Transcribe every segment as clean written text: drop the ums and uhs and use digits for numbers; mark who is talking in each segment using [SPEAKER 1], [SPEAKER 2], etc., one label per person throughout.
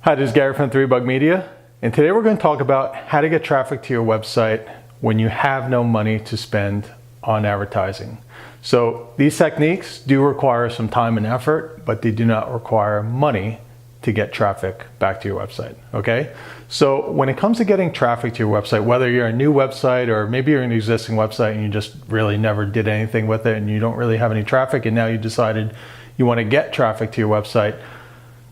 [SPEAKER 1] Hi, this is Gary from 3Bug Media, and today we're going to talk about how to get traffic to your website when you have no money to spend on advertising. So these techniques do require some time and effort, but they do not require money to get traffic back to your website, okay? So when it comes to getting traffic to your website, whether you're a new website or maybe you're an existing website and you just really never did anything with it and you don't really have any traffic and now you decided you want to get traffic to your website,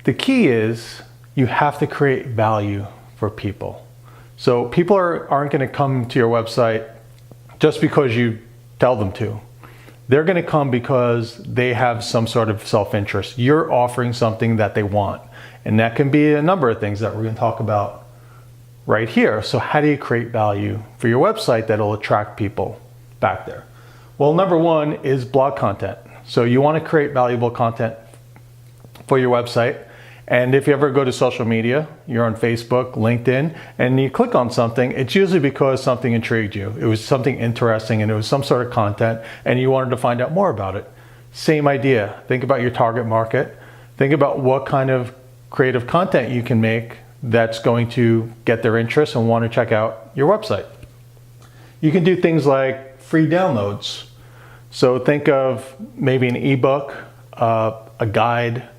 [SPEAKER 1] the key is you have to create value for people. So people aren't going to come to your website just because you tell them to. They're going to come because they have some sort of self-interest. You're offering something that they want. And that can be a number of things that we're going to talk about right here. So how do you create value for your website that'll attract people back there? Well, number one is blog content. So you want to create valuable content for your website. And if you ever go to social media, you're on Facebook, LinkedIn, and you click on something, it's usually because something intrigued you. It was something interesting and it was some sort of content and you wanted to find out more about it. Same idea. Think about your target market. Think about what kind of creative content you can make that's going to get their interest and want to check out your website. You can do things like free downloads. So think of maybe an ebook, a guide,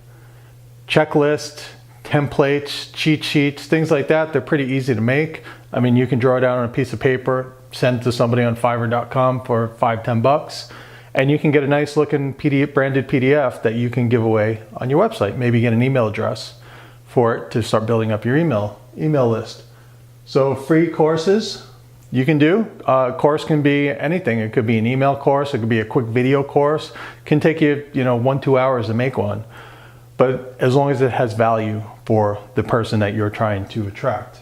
[SPEAKER 1] checklist, templates, cheat sheets, things like that. They're pretty easy to make. I mean, you can draw it out on a piece of paper, send it to somebody on Fiverr.com for $5-10, and you can get a nice looking branded PDF that you can give away on your website. Maybe get an email address for it to start building up your email list. So free courses you can do. A course can be anything. It could be an email course. It could be a quick video course. It can take you, 1-2 hours to make one. But as long as it has value for the person that you're trying to attract.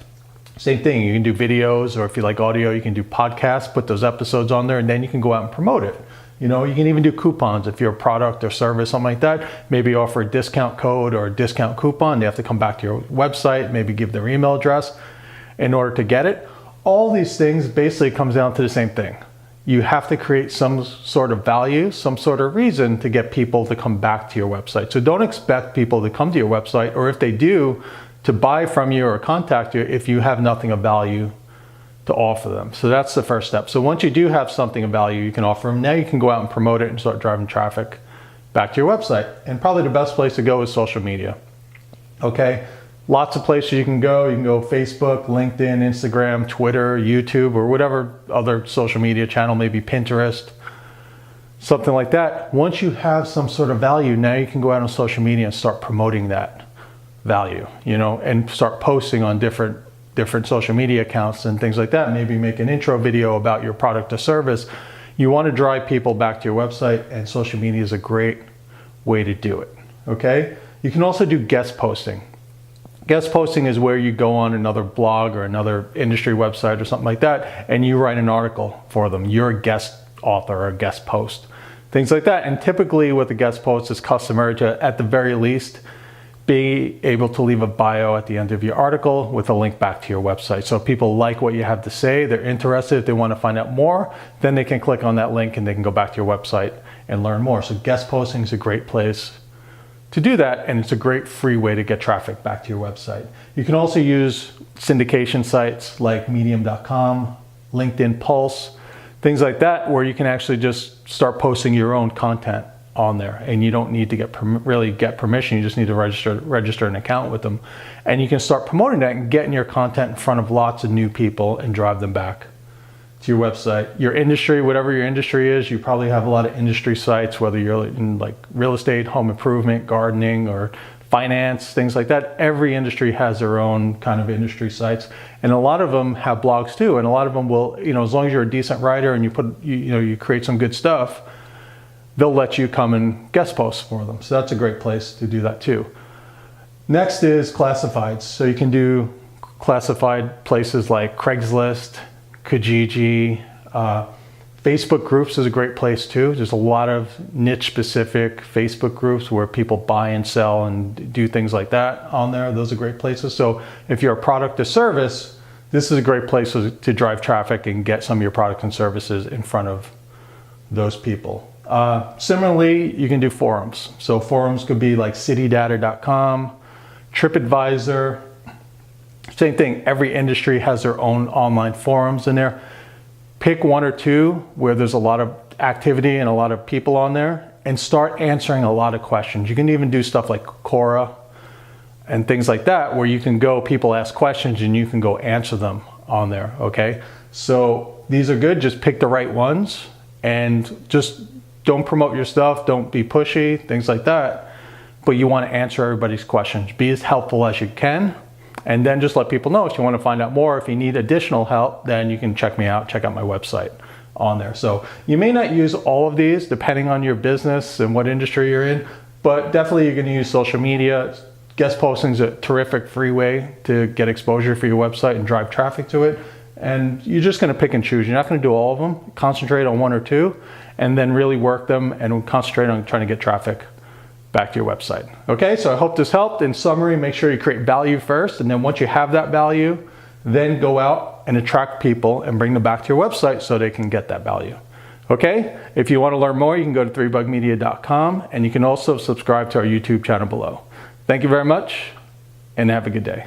[SPEAKER 1] Same thing, you can do videos, or if you like audio, you can do podcasts, put those episodes on there, and then you can go out and promote it. You can even do coupons if you're a product or service, something like that. Maybe offer a discount code or a discount coupon. They have to come back to your website, maybe give their email address in order to get it. All these things basically comes down to the same thing. You have to create some sort of value, some sort of reason to get people to come back to your website. So don't expect people to come to your website, or if they do, to buy from you or contact you if you have nothing of value to offer them. So that's the first step. So once you do have something of value you can offer them, now you can go out and promote it and start driving traffic back to your website. And probably the best place to go is social media. Okay? Lots of places you can go. You can go Facebook, LinkedIn, Instagram, Twitter, YouTube, or whatever other social media channel, maybe Pinterest, something like that. Once you have some sort of value, now you can go out on social media and start promoting that value, and start posting on different social media accounts and things like that. Maybe make an intro video about your product or service. You want to drive people back to your website, and social media is a great way to do it, okay? You can also do guest posting. Guest posting is where you go on another blog or another industry website or something like that, and you write an article for them. You're a guest author or a guest post, things like that. And typically with a guest post, it's customary to, at the very least, be able to leave a bio at the end of your article with a link back to your website. So if people like what you have to say, they're interested, if they want to find out more, then they can click on that link and they can go back to your website and learn more. So guest posting is a great place to do that, and it's a great free way to get traffic back to your website. You can also use syndication sites like medium.com, LinkedIn Pulse, things like that, where you can actually just start posting your own content on there, and you don't need to really get permission. You just need to register an account with them, and you can start promoting that and getting your content in front of lots of new people and drive them back to your website. Your industry, whatever your industry is, you probably have a lot of industry sites, whether you're in like real estate, home improvement, gardening, or finance, things like that. Every industry has their own kind of industry sites, and a lot of them have blogs too. And a lot of them will, as long as you're a decent writer and you create some good stuff, they'll let you come and guest post for them. So that's a great place to do that too. Next is classifieds. So you can do classified places like Craigslist, Kijiji, Facebook groups is a great place too. There's a lot of niche specific Facebook groups where people buy and sell and do things like that on there. Those are great places. So if you're a product or service, this is a great place to drive traffic and get some of your products and services in front of those people. Similarly, you can do forums. So forums could be like citydata.com, TripAdvisor. Same thing, every industry has their own online forums in there. Pick one or two where there's a lot of activity and a lot of people on there, and start answering a lot of questions. You can even do stuff like Quora and things like that, where you can go, people ask questions and you can go answer them on there, okay? So these are good, just pick the right ones and just don't promote your stuff, don't be pushy, things like that. But you wanna answer everybody's questions. Be as helpful as you can, and then just let people know if you wanna find out more. If you need additional help, then you can check me out, check out my website on there. So you may not use all of these depending on your business and what industry you're in, but definitely you're gonna use social media. Guest posting is a terrific free way to get exposure for your website and drive traffic to it. And you're just gonna pick and choose. You're not gonna do all of them. Concentrate on one or two, and then really work them and concentrate on trying to get traffic back to your website. Okay, so I hope this helped. In summary, make sure you create value first, and then once you have that value, then go out and attract people and bring them back to your website so they can get that value. Okay, if you wanna learn more, you can go to 3bugmedia.com, and you can also subscribe to our YouTube channel below. Thank you very much, and have a good day.